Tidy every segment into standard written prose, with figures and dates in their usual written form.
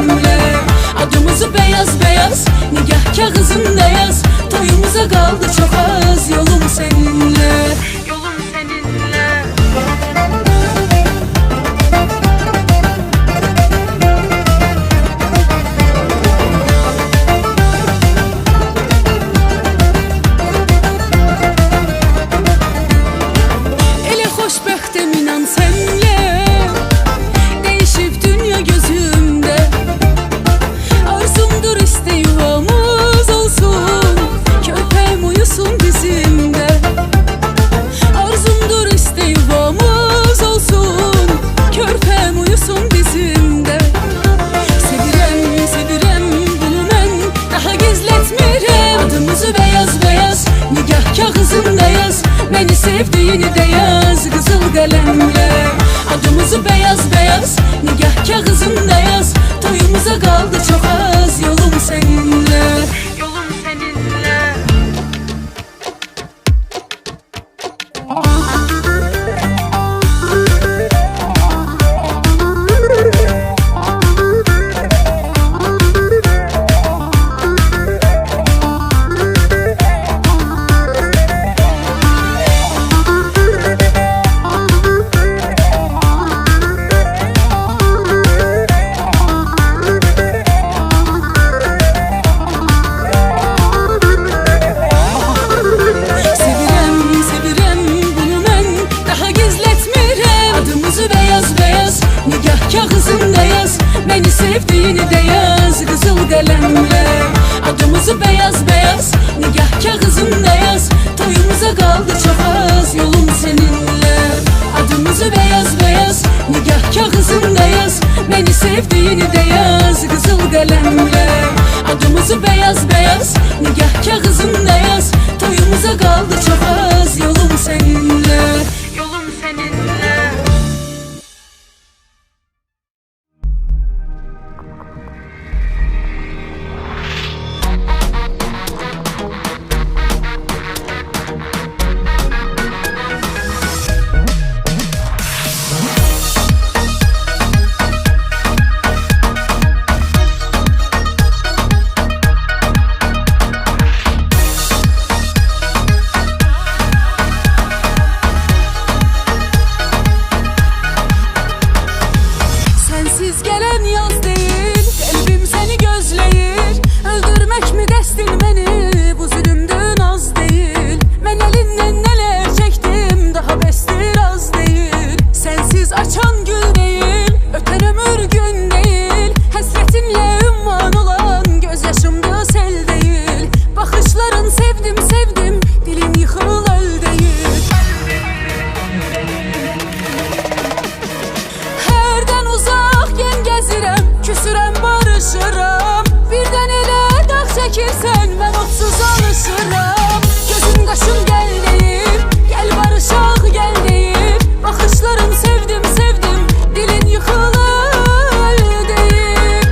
kalemle. Adımızı beyaz beyaz nigah kağıdında yaz. Toyumuza kaldı çok az, yolum seninle. Yolum seninle. Ele xoşbəxtəm inan sənlə. Değişib dünya gözümdə. Arzumdur iste yuvamız olsun. Köpəğim uyusun bizimdə. Arzumdur iste yuvamız olsun. Körpəm uyusun bizimdə. Sevirəm, sevirəm bunu mən daha gizlətmirəm. Adımızı beyaz beyaz nigah kağıdında yaz. Beni sevdiğini de yaz kızıl kalemle. Adımızı beyaz beyaz nigah kağıdında yaz. Toyumuza kaldı çok az, yolum seninle. Yolum seninle. Kağıdında yaz, beni sevdiğini de yaz kızıl kalemle. Adımızı beyaz beyaz nigah kağıdında yaz. Toyumuza kaldı çok az, yolum seninle. Adımızı beyaz beyaz nigah kağıdında yaz. Beni sevdiğini de yaz kızıl kalemle. Adımızı beyaz beyaz nigah kağıdında yaz. Toyumuza kaldı çok az, yolum seninle. Yolum seninle. Sensiz gelen yaz değil, kalbim seni gözleyir. Öldürmek mi destin beni, bu zulümdün az değil. Ben elinden neler çektim, daha bestir az değil. Sensiz açan gül değil, öten ömür gün değil. Hasretinle ümman olan gözyaşımda sel değil. Bakışların sevdim sevdim, dilim yıkıl öl değil. Herden uzakken gezirem, küsürem barışırım. Birden ele dağ çekirsen ben otsuz alışırım. Gözüm kaşım gel deyip, gel barışak gel deyip. Bakışların sevdim sevdim, dilin yıkıl öl deyip.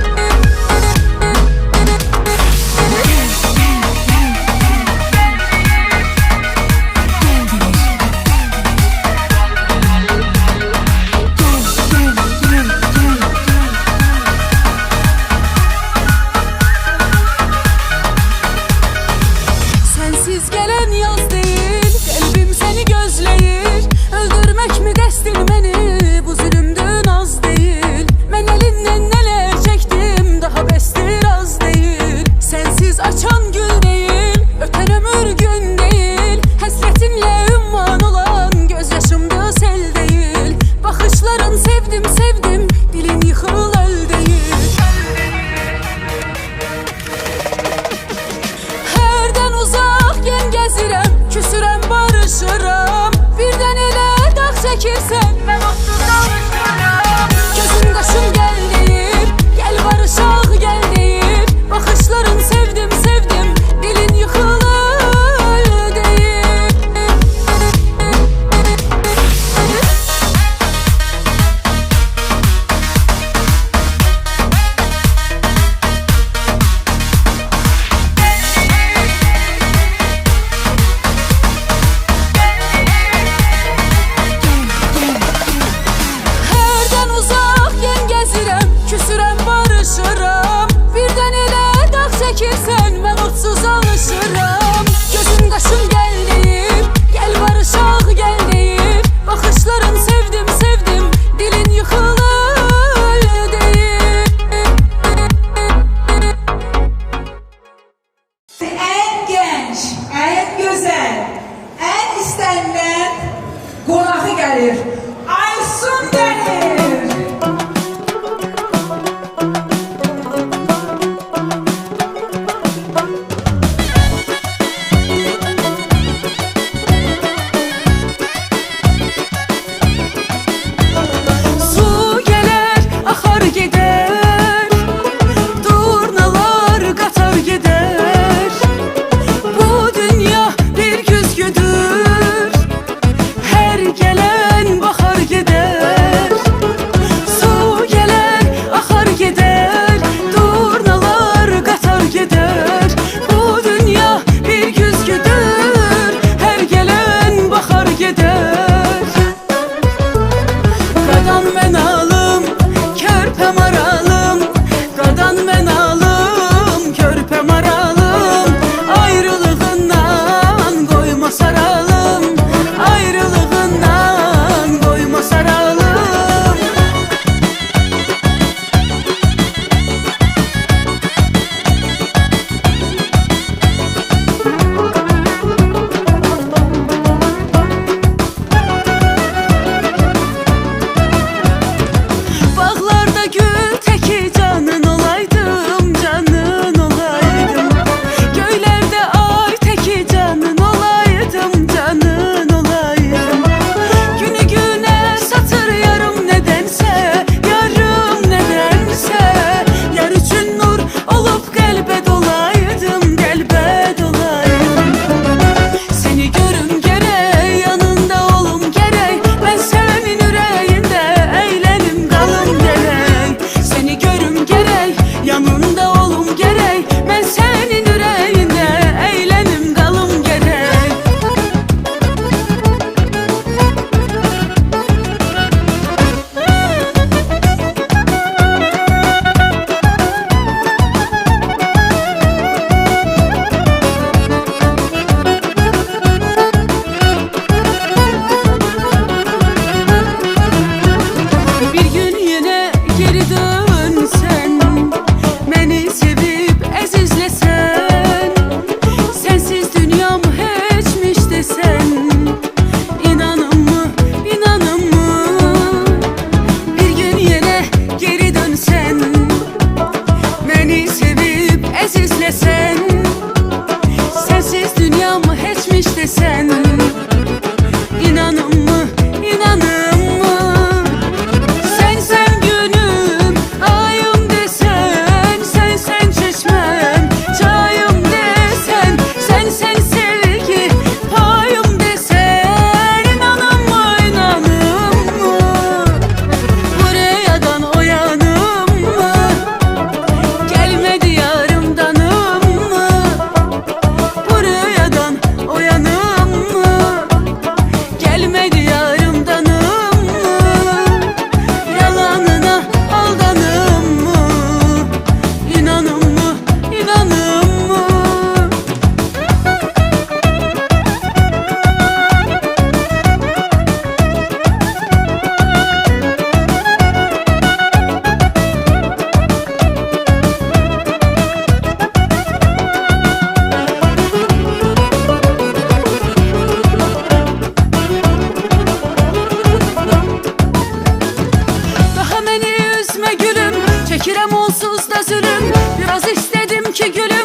onsuz da zulüm. Biraz istedim ki gülüm